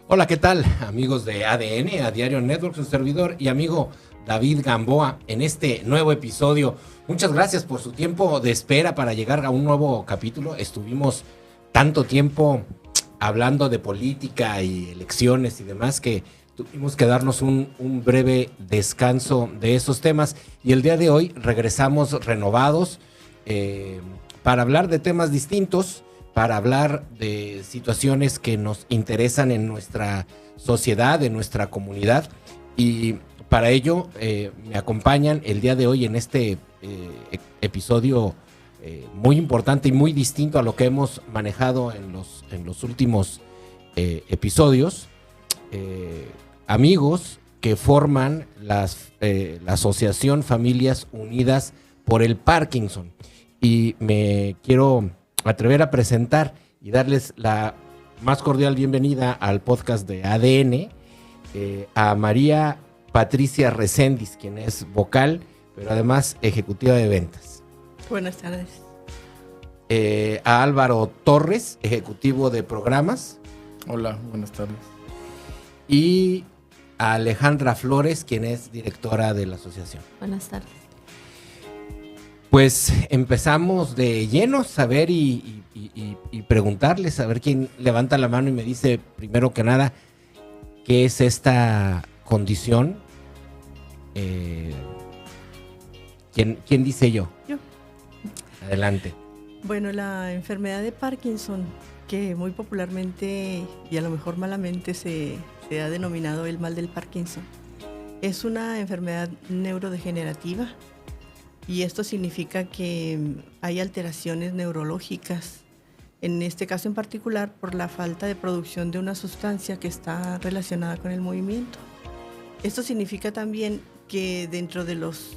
Hola, ¿qué tal? Amigos de ADN, a Diario Network, su servidor y amigo David Gamboa, en este nuevo episodio. Muchas gracias por su tiempo de espera para llegar a un nuevo capítulo. Estuvimos tanto tiempo hablando de política y elecciones y demás que tuvimos que darnos un breve descanso de esos temas. Y el día de hoy regresamos renovados para hablar de temas distintos, para hablar de situaciones que nos interesan en nuestra sociedad, en nuestra comunidad. Y para ello me acompañan el día de hoy en este episodio muy importante y muy distinto a lo que hemos manejado en los últimos episodios. Amigos que forman la Asociación Familias Unidas por el Parkinson. Y me quiero atrever a presentar y darles la más cordial bienvenida al podcast de ADN a María Patricia Reséndiz, quien es vocal, pero además ejecutiva de ventas. Buenas tardes. A Álvaro Torres, ejecutivo de programas. Hola, buenas tardes. Y a Alejandra Flores, quien es directora de la asociación. Buenas tardes. Pues empezamos de lleno, saber y preguntarles, a ver quién levanta la mano y me dice, primero que nada, ¿qué es esta condición? ¿Quién dice yo? Yo. Adelante. Bueno, la enfermedad de Parkinson, que muy popularmente y a lo mejor malamente se ha denominado el mal del Parkinson, es una enfermedad neurodegenerativa. Y esto significa que hay alteraciones neurológicas, en este caso en particular por la falta de producción de una sustancia que está relacionada con el movimiento. Esto significa también que dentro de los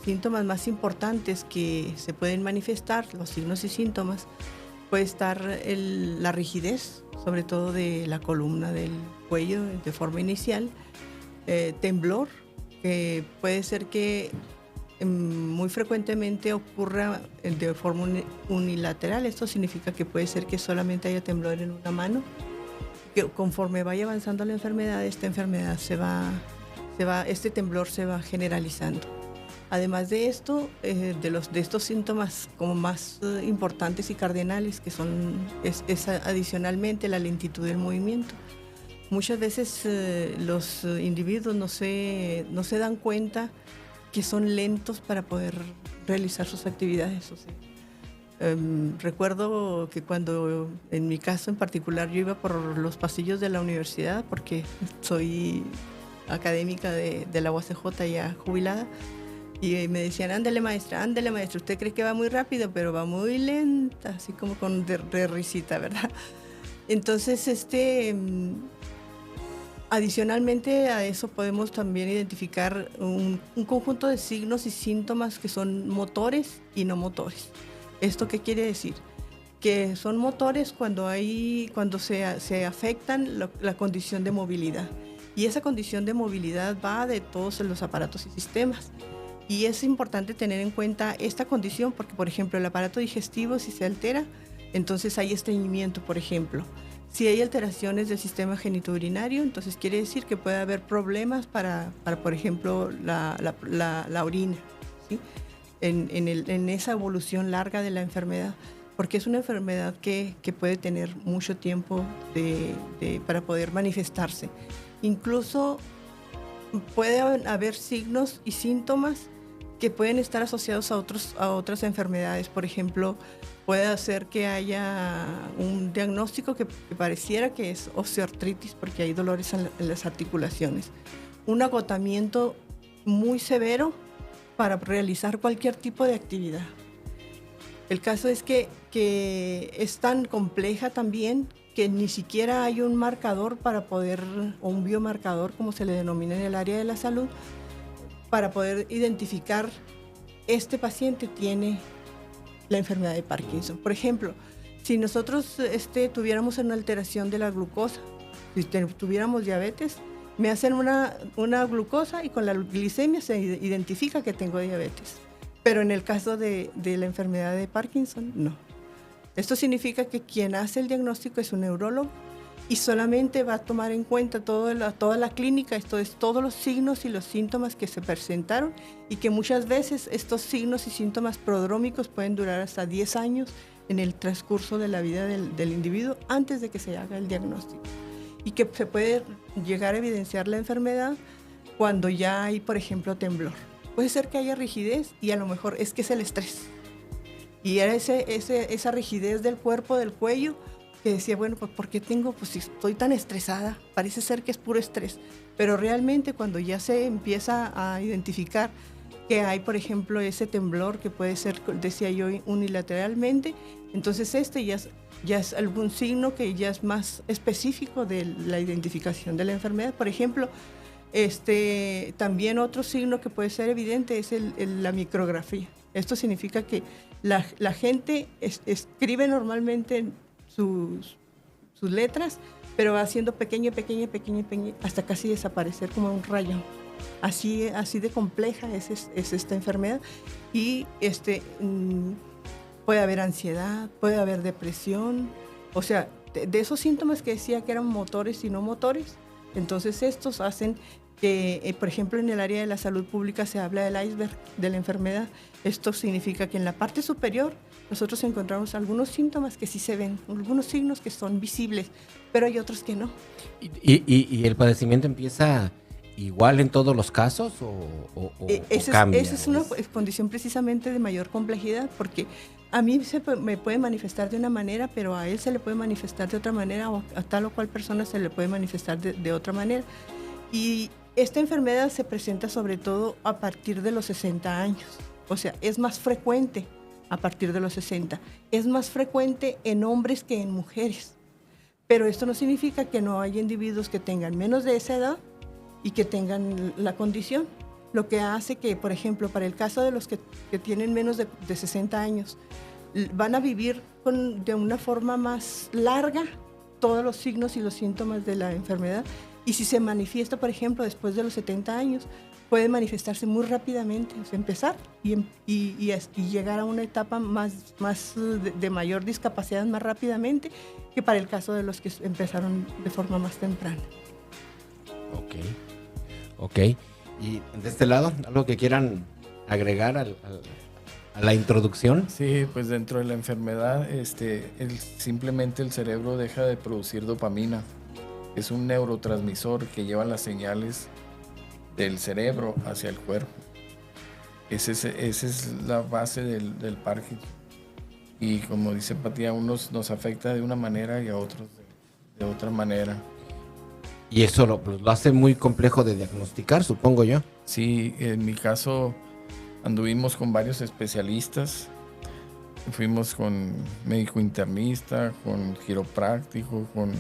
síntomas más importantes que se pueden manifestar, los signos y síntomas, puede estar la rigidez, sobre todo de la columna del cuello de forma inicial, temblor, que puede ser que muy frecuentemente ocurra de forma unilateral. Esto significa que puede ser que solamente haya temblor en una mano, que conforme vaya avanzando la enfermedad, este temblor se va generalizando. Además de esto, de estos síntomas como más importantes y cardinales, que es adicionalmente la lentitud del movimiento. Muchas veces los individuos no se dan cuenta que son lentos para poder realizar sus actividades. O sea, recuerdo que cuando, en mi caso en particular, yo iba por los pasillos de la universidad, porque soy académica de la UACJ ya jubilada, y me decían, ándale maestra, usted cree que va muy rápido, pero va muy lenta, así como con de risita, ¿verdad? Entonces, adicionalmente a eso podemos también identificar un conjunto de signos y síntomas que son motores y no motores. ¿Esto qué quiere decir? Que son motores cuando se afectan la condición de movilidad. Y esa condición de movilidad va de todos los aparatos y sistemas. Y es importante tener en cuenta esta condición porque, por ejemplo, el aparato digestivo, si se altera, entonces hay estreñimiento, por ejemplo. Si hay alteraciones del sistema genitourinario, entonces quiere decir que puede haber problemas para por ejemplo, la orina, ¿sí? En esa evolución larga de la enfermedad, porque es una enfermedad que puede tener mucho tiempo para poder manifestarse. Incluso puede haber signos y síntomas que pueden estar asociados a otras enfermedades. Por ejemplo, puede hacer que haya un diagnóstico que pareciera que es osteoartritis porque hay dolores en las articulaciones. Un agotamiento muy severo para realizar cualquier tipo de actividad. El caso es que es tan compleja también que ni siquiera hay un marcador o un biomarcador, como se le denomina en el área de la salud, para poder identificar este paciente tiene la enfermedad de Parkinson. Por ejemplo, si nosotros tuviéramos una alteración de la glucosa, si tuviéramos diabetes, me hacen una glucosa y con la glicemia se identifica que tengo diabetes. Pero en el caso de la enfermedad de Parkinson, no. Esto significa que quien hace el diagnóstico es un neurólogo y solamente va a tomar en cuenta toda la clínica, esto es, todos los signos y los síntomas que se presentaron, y que muchas veces estos signos y síntomas prodrómicos pueden durar hasta 10 años en el transcurso de la vida del individuo antes de que se haga el diagnóstico. Y que se puede llegar a evidenciar la enfermedad cuando ya hay, por ejemplo, temblor. Puede ser que haya rigidez y a lo mejor es que es el estrés. Y era esa rigidez del cuerpo, del cuello, que decía, bueno, pues ¿por qué tengo? Pues si estoy tan estresada, parece ser que es puro estrés. Pero realmente cuando ya se empieza a identificar que hay, por ejemplo, ese temblor que puede ser, decía yo, unilateralmente, entonces ya es algún signo que ya es más específico de la identificación de la enfermedad. Por ejemplo, también otro signo que puede ser evidente es la micrografía. Esto significa que la gente escribe normalmente sus letras, pero va haciendo pequeño, hasta casi desaparecer como un rayón. Así de compleja es esta enfermedad. Y puede haber ansiedad, puede haber depresión. O sea, de esos síntomas que decía que eran motores y no motores, entonces estos hacen que, por ejemplo, en el área de la salud pública se habla del iceberg de la enfermedad. Esto significa que en la parte superior nosotros encontramos algunos síntomas que sí se ven, algunos signos que son visibles, pero hay otros que no. ¿Y el padecimiento empieza igual en todos los casos o cambia? Esa es una condición precisamente de mayor complejidad, porque a mí me puede manifestar de una manera, pero a él se le puede manifestar de otra manera, o a tal o cual persona se le puede manifestar de otra manera. Y esta enfermedad se presenta sobre todo a partir de los 60 años. O sea, es más frecuente a partir de los 60. Es más frecuente en hombres que en mujeres. Pero esto no significa que no haya individuos que tengan menos de esa edad y que tengan la condición. Lo que hace que, por ejemplo, para el caso de los que tienen menos de 60 años, van a vivir de una forma más larga todos los signos y los síntomas de la enfermedad. Y si se manifiesta, por ejemplo, después de los 70 años, puede manifestarse muy rápidamente, o sea, empezar y llegar a una etapa más de mayor discapacidad más rápidamente que para el caso de los que empezaron de forma más temprana. Ok. ¿Y de este lado, algo que quieran agregar a la introducción? Sí, pues dentro de la enfermedad, simplemente el cerebro deja de producir dopamina. Es un neurotransmisor que lleva las señales del cerebro hacia el cuerpo. Esa es la base del Parkinson. Y como dice Pati, a unos nos afecta de una manera y a otros de otra manera. Y eso lo hace muy complejo de diagnosticar, supongo yo. Sí, en mi caso anduvimos con varios especialistas. Fuimos con médico internista, con quiropráctico, con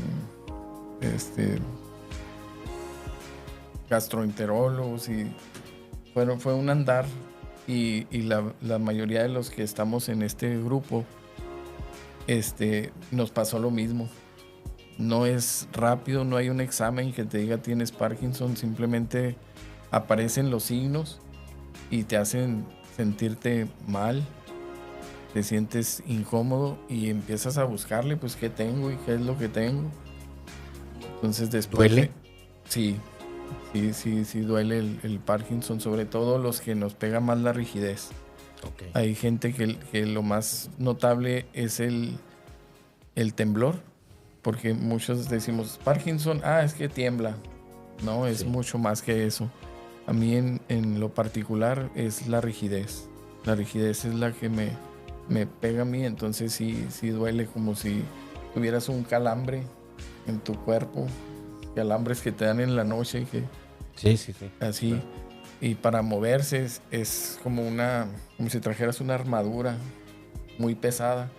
gastroenterólogos, y fue un andar, y la mayoría de los que estamos en este grupo nos pasó lo mismo. No es rápido, no hay un examen que te diga tienes Parkinson, simplemente aparecen los signos y te hacen sentirte mal, te sientes incómodo y empiezas a buscarle, pues qué tengo y qué es lo que tengo. Entonces después... ¿Duele? Sí duele el Parkinson, sobre todo los que nos pega más la rigidez. Okay. Hay gente que lo más notable es el temblor, porque muchos decimos Parkinson, es que tiembla. No, es mucho más que eso. A mí en lo particular es la rigidez. La rigidez es la que me pega a mí, entonces sí duele, como si tuvieras un calambre en tu cuerpo, calambres que te dan en la noche, que sí. así, sí. Y para moverse es como si trajeras una armadura muy pesada.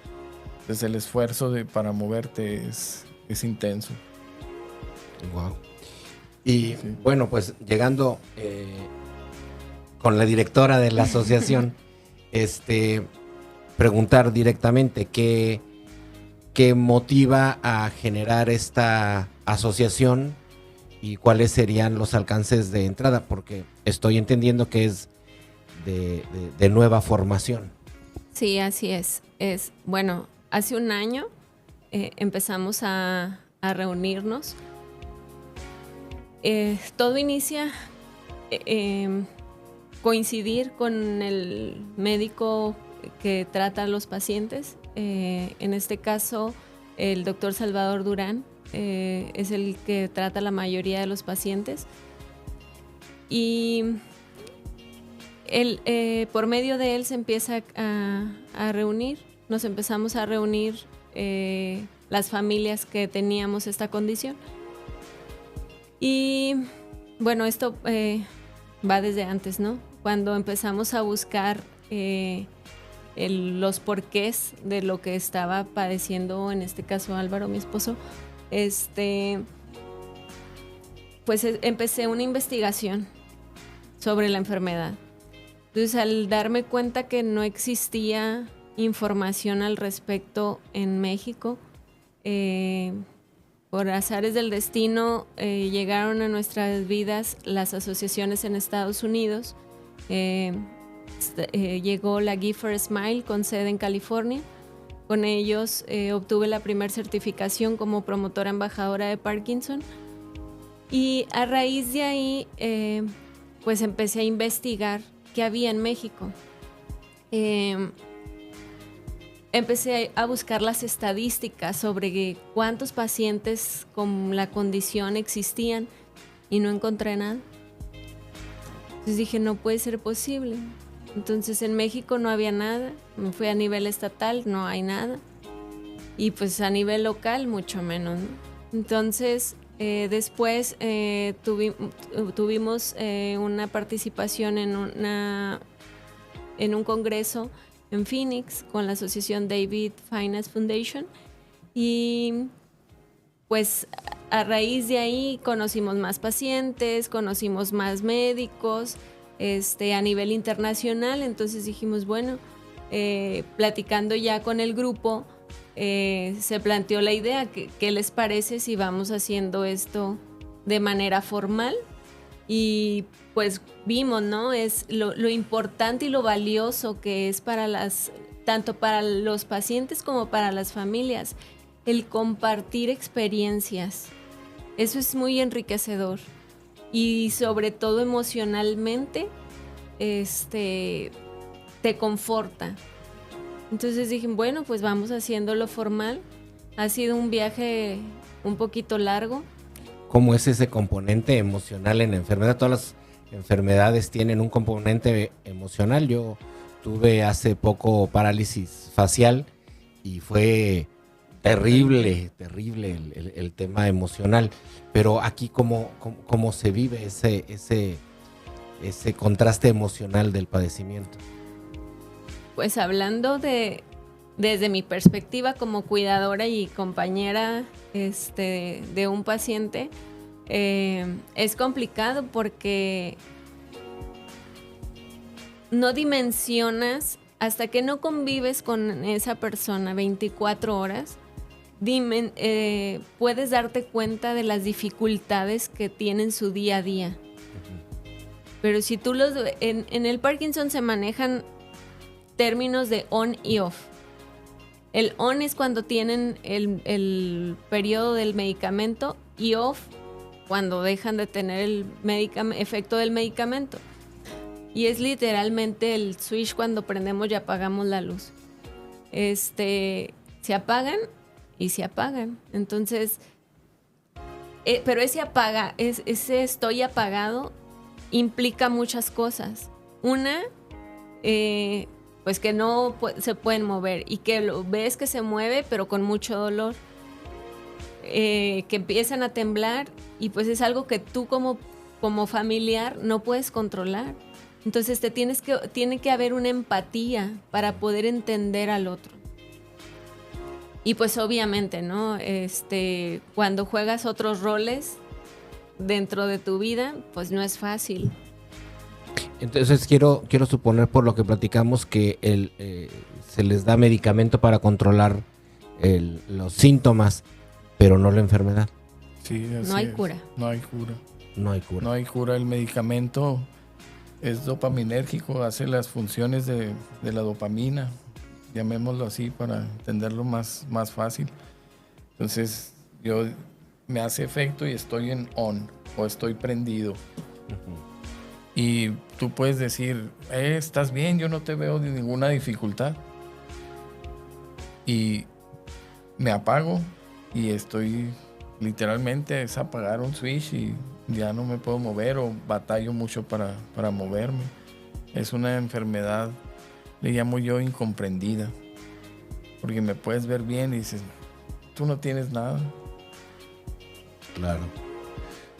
Entonces el esfuerzo para moverte es intenso. Wow. Y bueno, pues llegando con la directora de la asociación, preguntar directamente qué motiva a generar esta asociación y cuáles serían los alcances de entrada, porque estoy entendiendo que es de nueva formación. Sí, así es. Bueno, hace un año empezamos a a reunirnos. Todo inicia coincidir con el médico que trata a los pacientes. En este caso, el doctor Salvador Durán es el que trata la mayoría de los pacientes. Y por medio de él se empieza a reunir, nos empezamos a reunir las familias que teníamos esta condición. Y bueno, esto va desde antes, ¿no? Cuando empezamos a buscar los porqués de lo que estaba padeciendo, en este caso Álvaro, mi esposo, pues empecé una investigación sobre la enfermedad. Entonces, al darme cuenta que no existía información al respecto en México, por azares del destino llegaron a nuestras vidas las asociaciones en Estados Unidos. Llegó la Gifford Smile con sede en California. Con ellos obtuve la primera certificación como promotora embajadora de Parkinson. Y a raíz de ahí, pues empecé a investigar qué había en México. Empecé a buscar las estadísticas sobre cuántos pacientes con la condición existían y no encontré nada. Entonces dije, no puede ser posible. Entonces en México no había nada, me fui a nivel estatal, no hay nada. Y pues a nivel local mucho menos, ¿no? Entonces después tuvimos una participación en un congreso en Phoenix con la asociación David Finance Foundation, y pues a raíz de ahí conocimos más pacientes, conocimos más médicos a nivel internacional. Entonces dijimos, bueno, platicando ya con el grupo, se planteó la idea, ¿qué les parece si vamos haciendo esto de manera formal? Y pues vimos, ¿no? Es lo importante y lo valioso que es tanto para los pacientes como para las familias, el compartir experiencias. Eso es muy enriquecedor y sobre todo emocionalmente te conforta. Entonces dije, bueno, pues vamos haciéndolo formal. Ha sido un viaje un poquito largo. ¿Cómo es ese componente emocional en la enfermedad? Todas las enfermedades tienen un componente emocional. Yo tuve hace poco parálisis facial y fue terrible el tema emocional. Pero aquí, ¿cómo se vive ese contraste emocional del padecimiento? Pues hablando desde mi perspectiva como cuidadora y compañera de un paciente, es complicado porque no dimensionas hasta que no convives con esa persona 24 horas. Puedes darte cuenta de las dificultades que tienen su día a día. Pero si tú en el Parkinson se manejan términos de on y off. El on es cuando tienen el periodo del medicamento, y off cuando dejan de tener el efecto del medicamento. Y es literalmente el switch cuando prendemos y apagamos la luz. Se apagan y se apagan. Entonces, pero ese estoy apagado implica muchas cosas. Una, pues que no se pueden mover y que lo ves que se mueve pero con mucho dolor, que empiezan a temblar, y pues es algo que tú como familiar no puedes controlar. Entonces tiene que haber una empatía para poder entender al otro. Y pues obviamente, ¿no? Cuando juegas otros roles dentro de tu vida, pues no es fácil. Entonces quiero suponer, por lo que platicamos, que se les da medicamento para controlar los síntomas, pero no la enfermedad. Sí, así no hay es. cura. No hay cura. No hay cura. No hay cura. El medicamento es dopaminérgico, hace las funciones de la dopamina, llamémoslo así para entenderlo más fácil. Entonces yo me hace efecto y estoy en on o estoy prendido. Y tú puedes decir, estás bien, yo no te veo de ninguna dificultad. Y me apago y estoy literalmente, es apagar un switch y ya no me puedo mover o batallo mucho para moverme. Es una enfermedad, le llamo yo, incomprendida. Porque me puedes ver bien y dices, tú no tienes nada.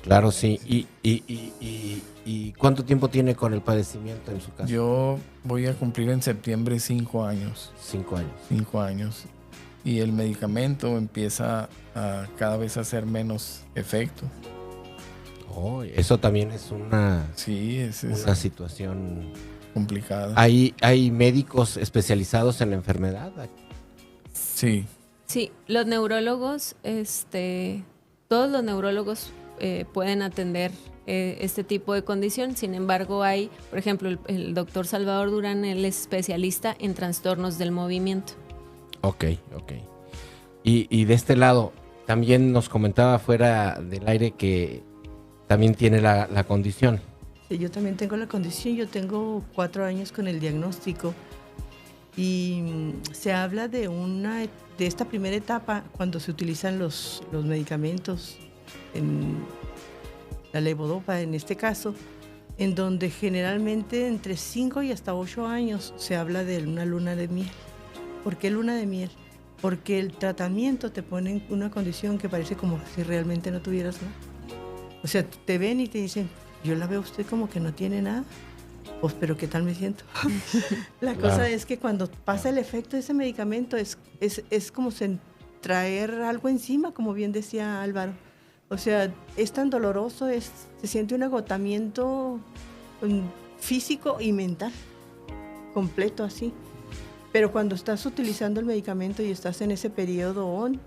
Claro, sí. ¿Y cuánto tiempo tiene con el padecimiento en su caso? Yo voy a cumplir en septiembre 5 años. 5 años. 5 años. Y el medicamento empieza a cada vez a hacer menos efecto. Oh, eso también es una situación complicada. ¿Hay médicos especializados en la enfermedad? Sí. Sí, los neurólogos, todos los neurólogos pueden atender este tipo de condición. Sin embargo, hay, por ejemplo, el doctor Salvador Durán, él es especialista en trastornos del movimiento. Ok. Y de este lado, también nos comentaba fuera del aire que también tiene la condición. Sí, yo también tengo la condición. Yo tengo 4 años con el diagnóstico y se habla de esta primera etapa cuando se utilizan los medicamentos, en la levodopa en este caso, en donde generalmente entre 5 y hasta 8 años se habla de una luna de miel. ¿Por qué luna de miel? Porque el tratamiento te pone en una condición que parece como si realmente no tuvieras nada. O sea, te ven y te dicen, yo la veo a usted como que no tiene nada. Pues, pero ¿qué tal me siento? La cosa es que cuando pasa el efecto de ese medicamento es como traer algo encima, como bien decía Álvaro. O sea, es tan doloroso, se siente un agotamiento físico y mental, completo así. Pero cuando estás utilizando el medicamento y estás en ese periodo on,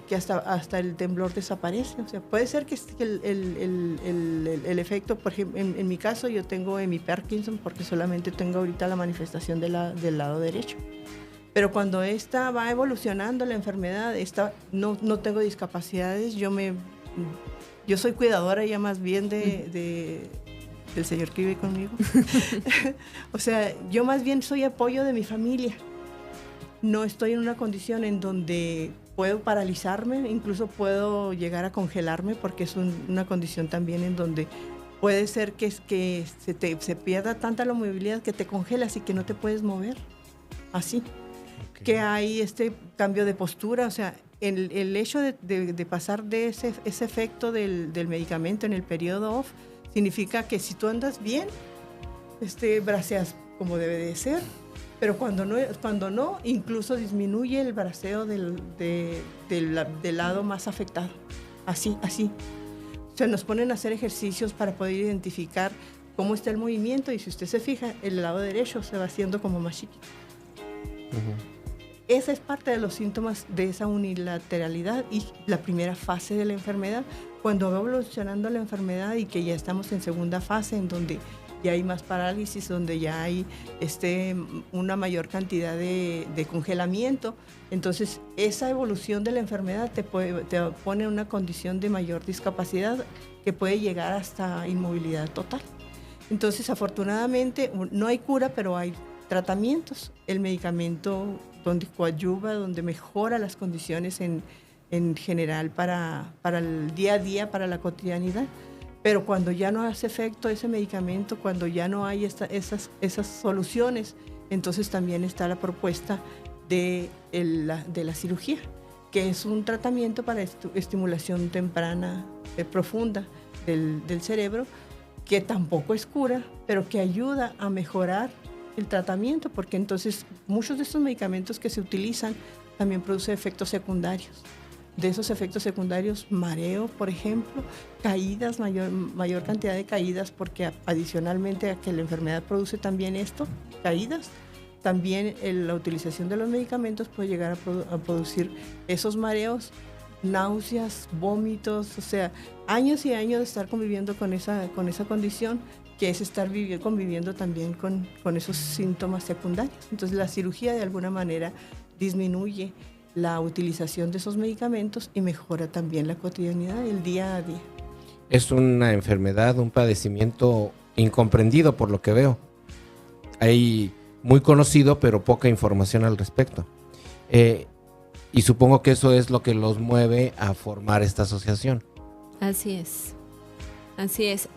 que hasta el temblor desaparece. O sea, puede ser que el efecto, por ejemplo, en mi caso yo tengo mi Parkinson porque solamente tengo ahorita la manifestación del lado derecho. Pero cuando esta va evolucionando la enfermedad, no tengo discapacidades, yo soy cuidadora ya más bien del señor que vive conmigo. O sea, yo más bien soy apoyo de mi familia. No estoy en una condición en donde puedo paralizarme, incluso puedo llegar a congelarme porque es una condición también en donde puede ser que se pierda tanta la movilidad que te congelas y que no te puedes mover. Así. Okay. Que hay este cambio de postura, o sea, el hecho de pasar de ese efecto del medicamento en el periodo off significa que si tú andas bien, braceas como debe de ser, pero cuando no, incluso disminuye el braceo del lado más afectado. Así. O sea, nos ponen a hacer ejercicios para poder identificar cómo está el movimiento y si usted se fija, el lado derecho se va haciendo como más chiquito. Uh-huh. Esa es parte de los síntomas de esa unilateralidad y la primera fase de la enfermedad. Cuando va evolucionando la enfermedad y que ya estamos en segunda fase, en donde ya hay más parálisis, donde ya hay una mayor cantidad de congelamiento, entonces esa evolución de la enfermedad te pone en una condición de mayor discapacidad que puede llegar hasta inmovilidad total. Entonces, afortunadamente, no hay cura, pero hay tratamientos. El medicamento donde coadyuva, donde mejora las condiciones en general para el día a día, para la cotidianidad. Pero cuando ya no hace efecto ese medicamento, cuando ya no hay esas soluciones, entonces también está la propuesta de la cirugía, que es un tratamiento para estimulación temprana profunda del cerebro, que tampoco es cura, pero que ayuda a mejorar el tratamiento, porque entonces muchos de estos medicamentos que se utilizan también producen efectos secundarios. De esos efectos secundarios, mareo, por ejemplo, caídas, mayor cantidad de caídas, porque adicionalmente a que la enfermedad produce también caídas, también la utilización de los medicamentos puede llegar a producir esos mareos, náuseas, vómitos, o sea, años y años de estar conviviendo con esa condición, que es estar conviviendo también con esos síntomas secundarios. Entonces la cirugía de alguna manera disminuye la utilización de esos medicamentos y mejora también la cotidianidad, el día a día. Es una enfermedad, un padecimiento incomprendido por lo que veo. Hay muy conocido, pero poca información al respecto. Y supongo que eso es lo que los mueve a formar esta asociación. Así es. Así es.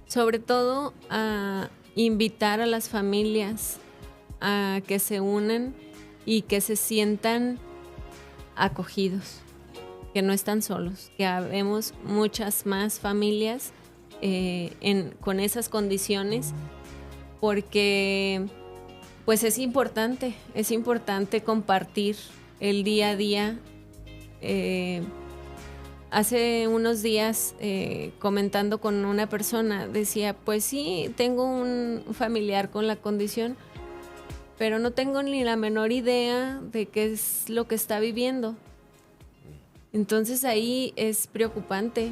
Sobre todo a invitar a las familias a que se unan y que se sientan acogidos, que no están solos, que habemos muchas más familias con esas condiciones, porque pues es importante compartir el día a día. Hace unos días, comentando con una persona, decía, pues sí, tengo un familiar con la condición, pero no tengo ni la menor idea de qué es lo que está viviendo. Entonces ahí es preocupante,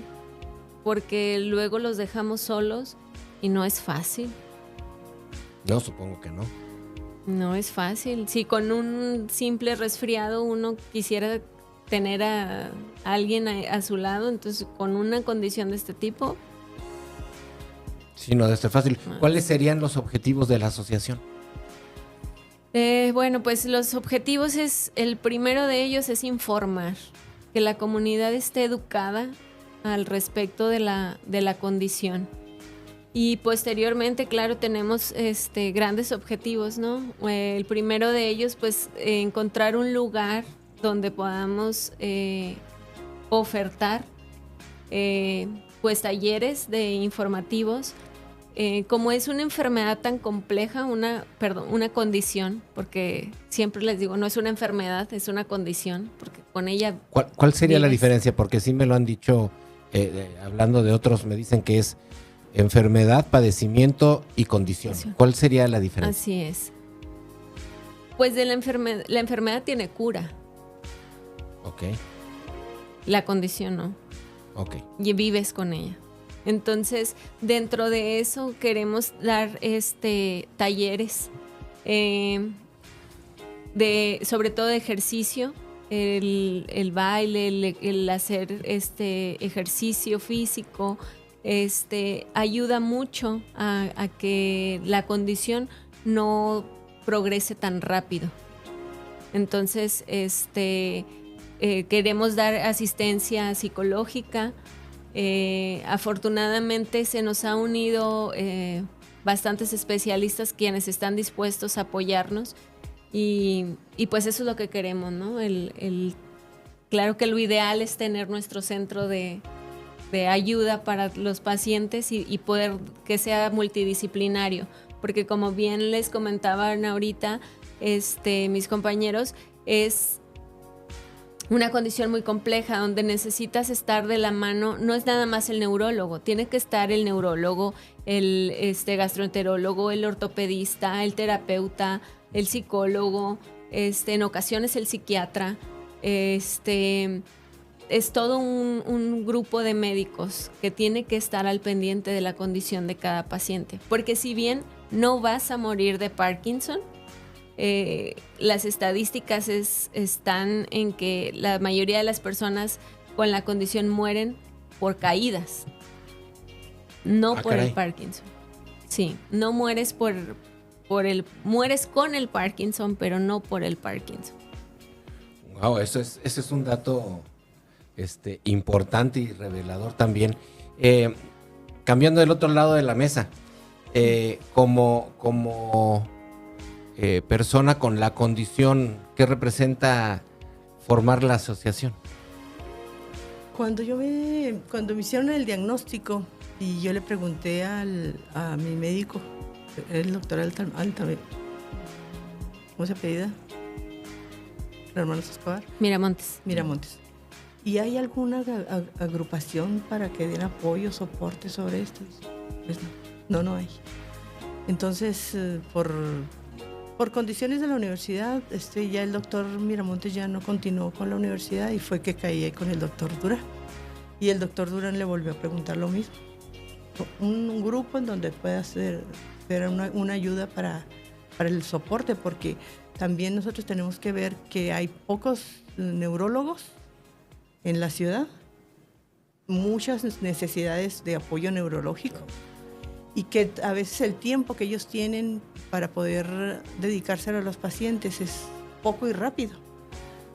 porque luego los dejamos solos y no es fácil. No, supongo que no. No es fácil. Si con un simple resfriado uno quisiera tener a alguien a su lado, entonces con una condición de este tipo. Sí, no debe ser fácil. ¿Cuáles serían los objetivos de la asociación? Bueno, pues los objetivos el primero de ellos es informar, que la comunidad esté educada al respecto de la condición. Y posteriormente, claro, tenemos grandes objetivos, ¿no? El primero de ellos, pues, encontrar un lugar donde podamos ofertar pues talleres de informativos. Como es una enfermedad tan compleja, una condición, porque siempre les digo, no es una enfermedad, es una condición, porque con ella... ¿Cuál sería la diferencia? Porque sí me lo han dicho, hablando de otros, me dicen que es enfermedad, padecimiento y condición. ¿Cuál sería la diferencia? Así es. Pues la enfermedad tiene cura. Ok. La condición no. Ok. Y vives con ella. Entonces, dentro de eso queremos dar talleres sobre todo de ejercicio, el baile, el hacer ejercicio físico, ayuda mucho a que la condición no progrese tan rápido. Entonces, queremos dar asistencia psicológica. Afortunadamente se nos ha unido bastantes especialistas quienes están dispuestos a apoyarnos y pues eso es lo que queremos, ¿no? Claro que lo ideal es tener nuestro centro de ayuda para los pacientes y poder que sea multidisciplinario, porque como bien les comentaban ahorita mis compañeros, es una condición muy compleja donde necesitas estar de la mano. No es nada más el neurólogo, tiene que estar el neurólogo, el gastroenterólogo, el ortopedista, el terapeuta, el psicólogo, en ocasiones el psiquiatra. Es todo un grupo de médicos que tiene que estar al pendiente de la condición de cada paciente, porque si bien no vas a morir de Parkinson, las estadísticas están en que la mayoría de las personas con la condición mueren por caídas, no por el Parkinson. Sí, no mueres mueres con el Parkinson, pero no por el Parkinson. Wow, ese es un dato importante y revelador también. Cambiando del otro lado de la mesa, como persona con la condición, ¿qué representa formar la asociación? Cuando me hicieron el diagnóstico y yo le pregunté a mi médico, el doctor ¿cómo se apellida? Hermanos Escobar. Miramontes. ¿Y hay alguna agrupación para que den apoyo, soporte sobre esto? Pues no hay. Entonces, por condiciones de la universidad, ya el doctor Miramontes ya no continuó con la universidad y fue que caí con el doctor Durán. Y el doctor Durán le volvió a preguntar lo mismo. Un grupo en donde pueda ser una ayuda para el soporte, porque también nosotros tenemos que ver que hay pocos neurólogos en la ciudad, muchas necesidades de apoyo neurológico y que a veces el tiempo que ellos tienen para poder dedicarse a los pacientes es poco y rápido.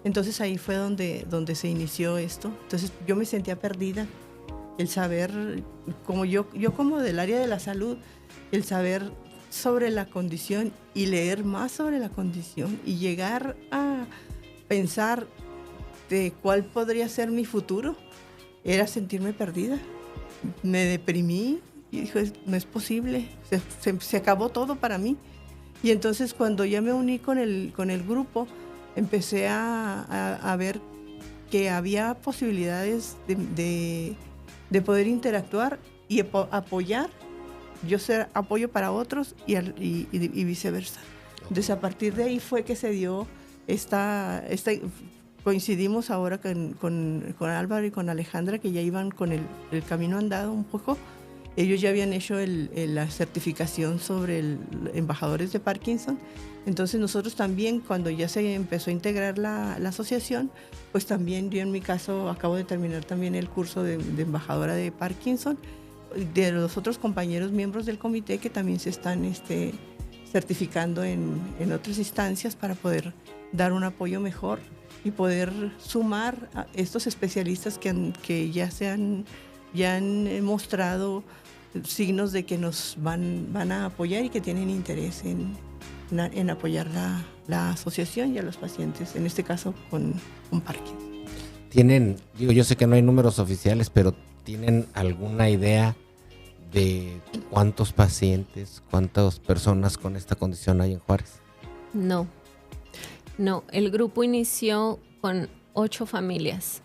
Entonces ahí fue donde se inició esto. Entonces yo me sentía perdida. El saber, como yo como del área de la salud, el saber sobre la condición y leer más sobre la condición y llegar a pensar de cuál podría ser mi futuro, era sentirme perdida. Me deprimí y dije, no es posible, se acabó todo para mí. Y entonces cuando ya me uní con el grupo, empecé a ver que había posibilidades de poder interactuar y apoyar, yo ser apoyo para otros y viceversa. Entonces a partir de ahí fue que se dio coincidimos ahora con Álvaro y con Alejandra, que ya iban con el camino andado un poco. Ellos ya habían hecho la certificación sobre embajadores de Parkinson. Entonces nosotros también, cuando ya se empezó a integrar la asociación, pues también yo en mi caso acabo de terminar también el curso de embajadora de Parkinson, de los otros compañeros miembros del comité que también se están certificando en otras instancias para poder dar un apoyo mejor y poder sumar a estos especialistas que ya han mostrado signos de que nos van a apoyar y que tienen interés en apoyar la asociación y a los pacientes, en este caso con Parkinson. Yo sé que no hay números oficiales, pero ¿tienen alguna idea de cuántos pacientes, cuántas personas con esta condición hay en Juárez? No, el grupo inició con 8 familias.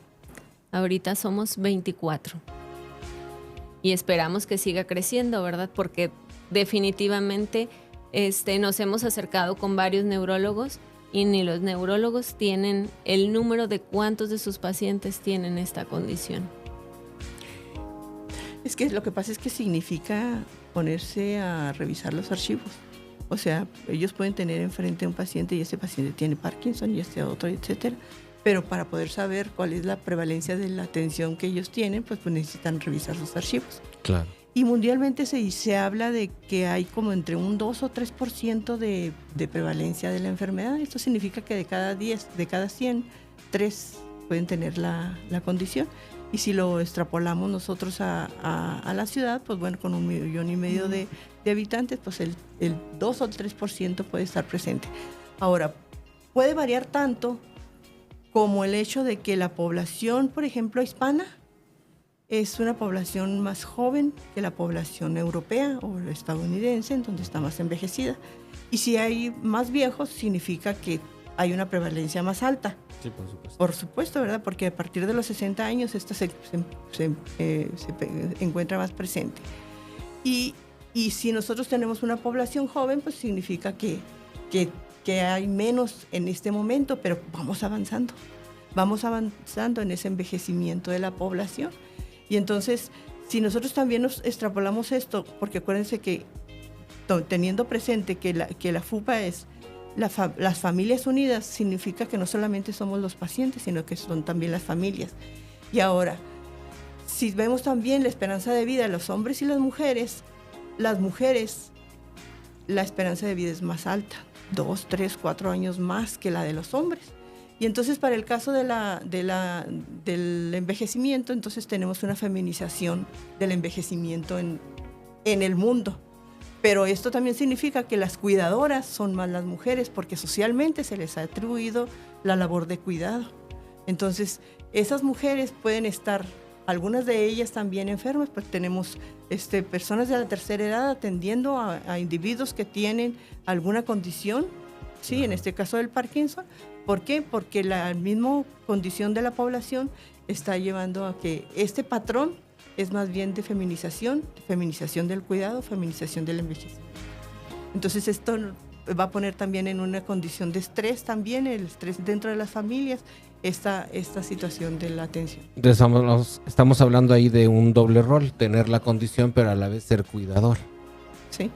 Ahorita somos 24. Y esperamos que siga creciendo, ¿verdad? Porque definitivamente nos hemos acercado con varios neurólogos y ni los neurólogos tienen el número de cuántos de sus pacientes tienen esta condición. Es que lo que pasa es que significa ponerse a revisar los archivos. O sea, ellos pueden tener enfrente a un paciente y ese paciente tiene Parkinson y este otro, etcétera. Pero para poder saber cuál es la prevalencia de la atención que ellos tienen, pues necesitan revisar sus archivos. Claro. Y mundialmente se habla de que hay como entre un 2 o 3% de prevalencia de la enfermedad. Esto significa que de cada 100, 3 pueden tener la condición. Y si lo extrapolamos nosotros a la ciudad, pues bueno, con 1,5 millones de habitantes, pues el 2 o el 3% puede estar presente. Ahora, puede variar tanto como el hecho de que la población, por ejemplo, hispana, es una población más joven que la población europea o estadounidense, en donde está más envejecida. Y si hay más viejos, significa que hay una prevalencia más alta. Sí, por supuesto. Por supuesto, ¿verdad? Porque a partir de los 60 años esta se encuentra más presente. Y si nosotros tenemos una población joven, pues significa que hay menos en este momento, pero vamos avanzando en ese envejecimiento de la población. Y entonces, si nosotros también nos extrapolamos esto, porque acuérdense que teniendo presente que la FUPA es las familias unidas, significa que no solamente somos los pacientes, sino que son también las familias. Y ahora, si vemos también la esperanza de vida de los hombres y las mujeres, la esperanza de vida es más alta, 2, 3, 4 años más que la de los hombres. Y entonces para el caso del envejecimiento, entonces tenemos una feminización del envejecimiento en el mundo. Pero esto también significa que las cuidadoras son más las mujeres, porque socialmente se les ha atribuido la labor de cuidado. Entonces, esas mujeres pueden estar, algunas de ellas también enfermas, pues tenemos personas de la tercera edad atendiendo a individuos que tienen alguna condición, sí, en este caso del Parkinson. ¿Por qué? Porque la misma condición de la población está llevando a que este patrón es más bien de feminización del cuidado, feminización del envejecimiento. Entonces esto va a poner también en una condición de estrés también, el estrés dentro de las familias, esta situación de la atención. Entonces estamos hablando ahí de un doble rol, tener la condición pero a la vez ser cuidador. Sí.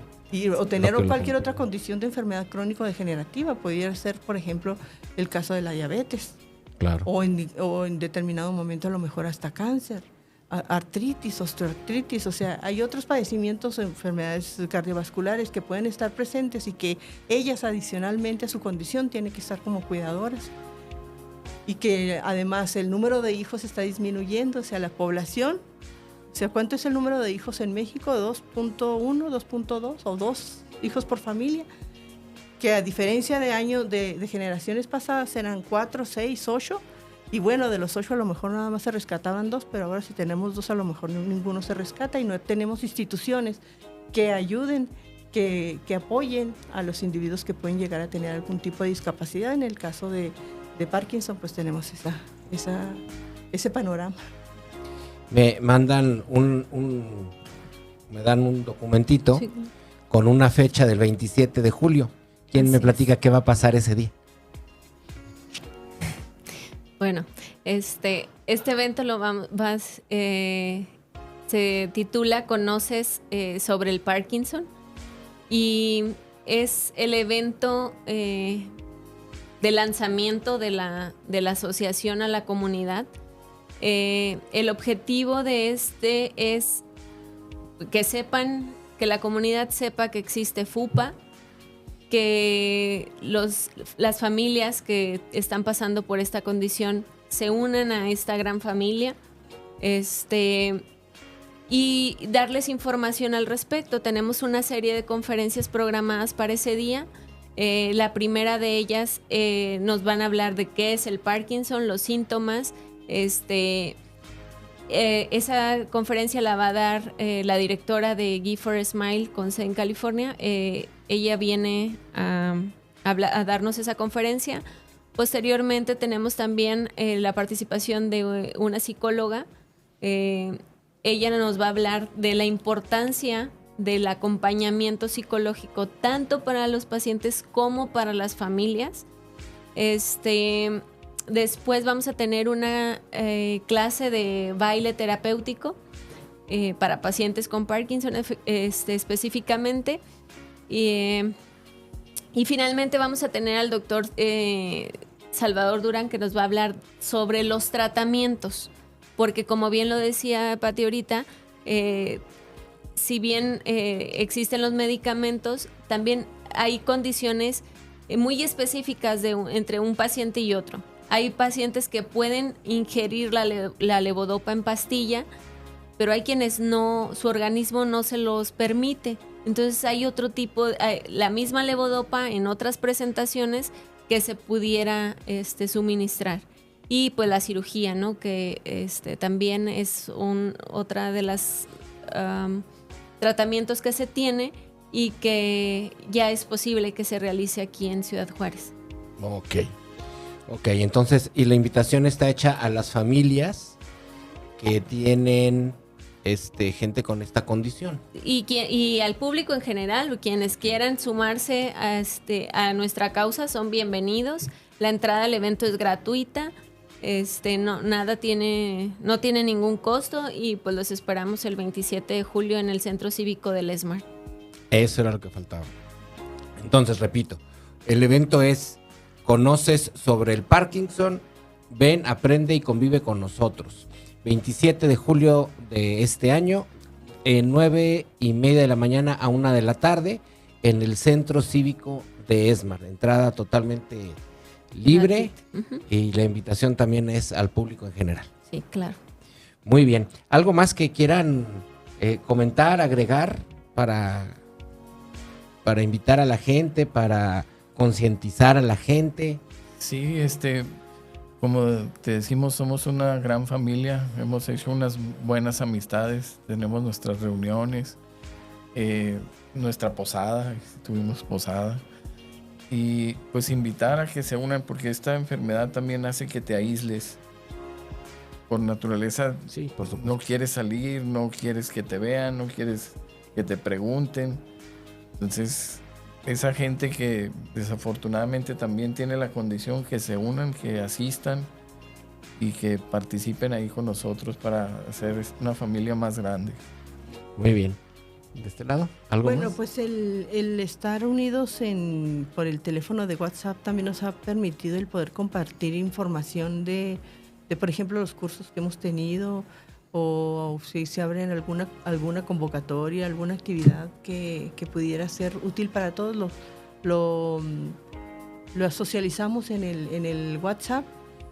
o tener Lo que cualquier lo- otra condición de enfermedad crónico-degenerativa. Podría ser, por ejemplo, el caso de la diabetes. Claro. O en determinado momento a lo mejor hasta cáncer, artritis, osteoartritis, o sea, hay otros padecimientos o enfermedades cardiovasculares que pueden estar presentes y que ellas adicionalmente a su condición tienen que estar como cuidadoras. Y que además el número de hijos está disminuyendo, o sea, la población, o sea, ¿cuánto es el número de hijos en México? 2.1, 2.2 o 2 hijos por familia, que a diferencia de años de generaciones pasadas eran 4, 6, 8, y bueno, de los 8 a lo mejor nada más se rescataban 2, pero ahora si tenemos 2 a lo mejor ninguno se rescata y no tenemos instituciones que ayuden, que apoyen a los individuos que pueden llegar a tener algún tipo de discapacidad. En el caso de Parkinson, pues tenemos ese panorama. Me mandan me dan un documentito Sí. con una fecha del 27 de julio. ¿Quién me Así platica qué va a pasar ese día? Bueno, este evento se titula Conoces sobre el Parkinson, y es el evento de lanzamiento de la asociación a la comunidad. El objetivo de este es que la comunidad sepa que existe FUPA, que las familias que están pasando por esta condición se unan a esta gran familia, y darles información al respecto. Tenemos una serie de conferencias programadas para ese día. La primera de ellas nos van a hablar de qué es el Parkinson, los síntomas. Esa conferencia la va a dar la directora de Give for a Smile con sede en California. Ella viene a darnos esa conferencia. Posteriormente tenemos también la participación de una psicóloga. Ella nos va a hablar de la importancia del acompañamiento psicológico tanto para los pacientes como para las familias. Después vamos a tener una clase de baile terapéutico para pacientes con Parkinson específicamente. Y finalmente vamos a tener al doctor Salvador Durán, que nos va a hablar sobre los tratamientos, porque como bien lo decía Pati ahorita, si bien existen los medicamentos, también hay condiciones muy específicas entre un paciente y otro. Hay pacientes que pueden ingerir la levodopa en pastilla, pero hay quienes su organismo no se los permite. Entonces hay otro tipo, la misma levodopa en otras presentaciones que se pudiera suministrar. Y pues la cirugía, ¿no? Que también es otra de las tratamientos que se tiene y que ya es posible que se realice aquí en Ciudad Juárez. Ok, entonces, y la invitación está hecha a las familias que tienen gente con esta condición. Y al público en general, quienes quieran sumarse a nuestra causa son bienvenidos. La entrada al evento es gratuita. No tiene ningún costo, y pues los esperamos el 27 de julio en el Centro Cívico del ESMAR. Eso era lo que faltaba. Entonces, repito, el evento es Conoces sobre el Parkinson, ven, aprende y convive con nosotros. 27 de julio de este año, 9:30 de la mañana a 1 de la tarde, en el Centro Cívico de ESMAR. Entrada totalmente libre. Uh-huh. Y la invitación también es al público en general. Sí, claro. Muy bien. ¿Algo más que quieran comentar, agregar para invitar a la gente, para concientizar a la gente? Sí, como te decimos, somos una gran familia, hemos hecho unas buenas amistades, tenemos nuestras reuniones, nuestra posada, tuvimos posada, y pues invitar a que se unan, porque esta enfermedad también hace que te aísles. Por naturaleza, sí, por supuesto. No quieres salir, no quieres que te vean, no quieres que te pregunten. Entonces, esa gente que desafortunadamente también tiene la condición, que se unan, que asistan y que participen ahí con nosotros para hacer una familia más grande. Muy bien. de este lado? ¿Algo Bueno, más? pues el estar unidos por el teléfono de WhatsApp también nos ha permitido el poder compartir información de, por ejemplo, los cursos que hemos tenido, o si se abren alguna convocatoria, alguna actividad que pudiera ser útil para todos, lo socializamos en el WhatsApp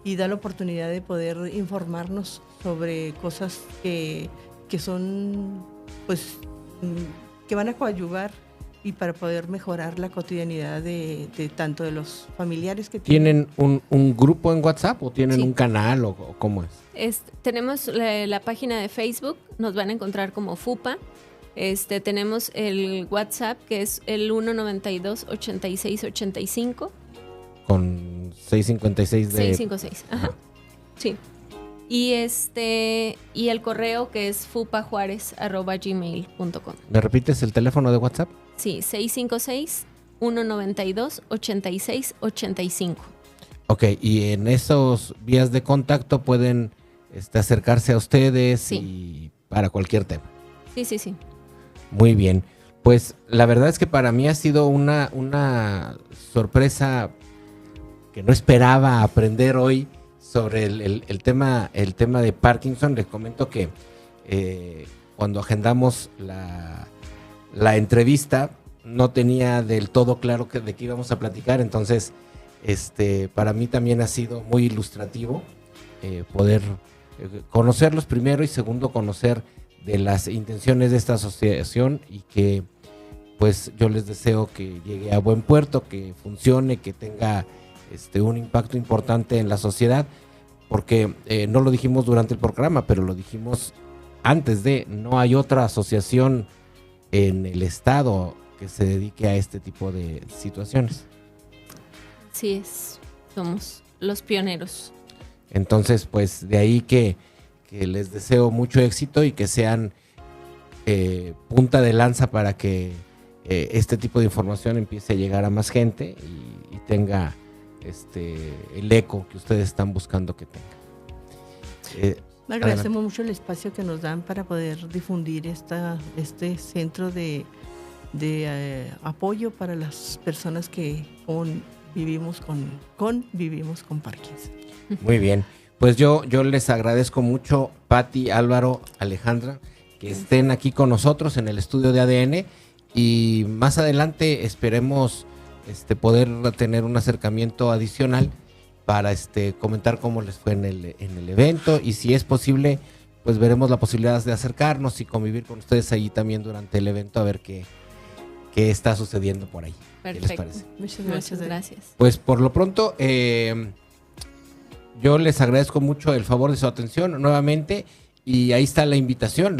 y da la oportunidad de poder informarnos sobre cosas que son, pues, que van a coadyuvar y para poder mejorar la cotidianidad de tanto de los familiares que ¿Tienen un grupo en WhatsApp o tienen Sí. un canal o cómo es? Tenemos la página de Facebook, nos van a encontrar como FUPA. Tenemos el WhatsApp, que es el 192-8685. Con 656 de... 656, ajá. Sí. Y y el correo, que es fupajuarez@gmail.com. ¿Me repites el teléfono de WhatsApp? Sí, 656-192-8685. Ok, y en esos vías de contacto pueden acercarse a ustedes Sí. y para cualquier tema. Sí, sí, sí. Muy bien. Pues la verdad es que para mí ha sido una sorpresa que no esperaba aprender hoy sobre el tema de Parkinson. Les comento que cuando agendamos la entrevista no tenía del todo claro de qué íbamos a platicar, entonces para mí también ha sido muy ilustrativo poder conocerlos primero y segundo conocer de las intenciones de esta asociación, y que pues yo les deseo que llegue a buen puerto, que funcione, que tenga un impacto importante en la sociedad, porque no lo dijimos durante el programa, pero lo dijimos antes no hay otra asociación en el estado que se dedique a este tipo de situaciones. Sí es. Somos los pioneros. Entonces, pues de ahí que les deseo mucho éxito y que sean punta de lanza para que este tipo de información empiece a llegar a más gente y tenga el eco que ustedes están buscando que tenga. Agradecemos mucho el espacio que nos dan para poder difundir este centro de apoyo para las personas que vivimos con Parkinson. Muy bien, pues yo les agradezco mucho, Pati, Álvaro, Alejandra, que estén aquí con nosotros en el estudio de ADN, y más adelante esperemos poder tener un acercamiento adicional para comentar cómo les fue en el evento, y si es posible, pues veremos la posibilidad de acercarnos y convivir con ustedes ahí también durante el evento, a ver qué está sucediendo por ahí. Perfecto. ¿Qué les parece? Muchas Muchas gracias. Pues por lo pronto, yo les agradezco mucho el favor de su atención nuevamente, y ahí está la invitación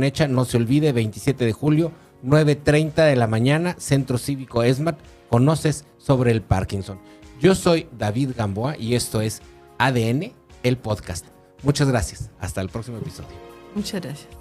hecha. No se olvide, 27 de julio, 9:30 de la mañana, Centro Cívico ESMAD, conoces sobre el Parkinson. Yo soy David Gamboa y esto es ADN, el podcast. Muchas gracias. Hasta el próximo episodio. Muchas gracias.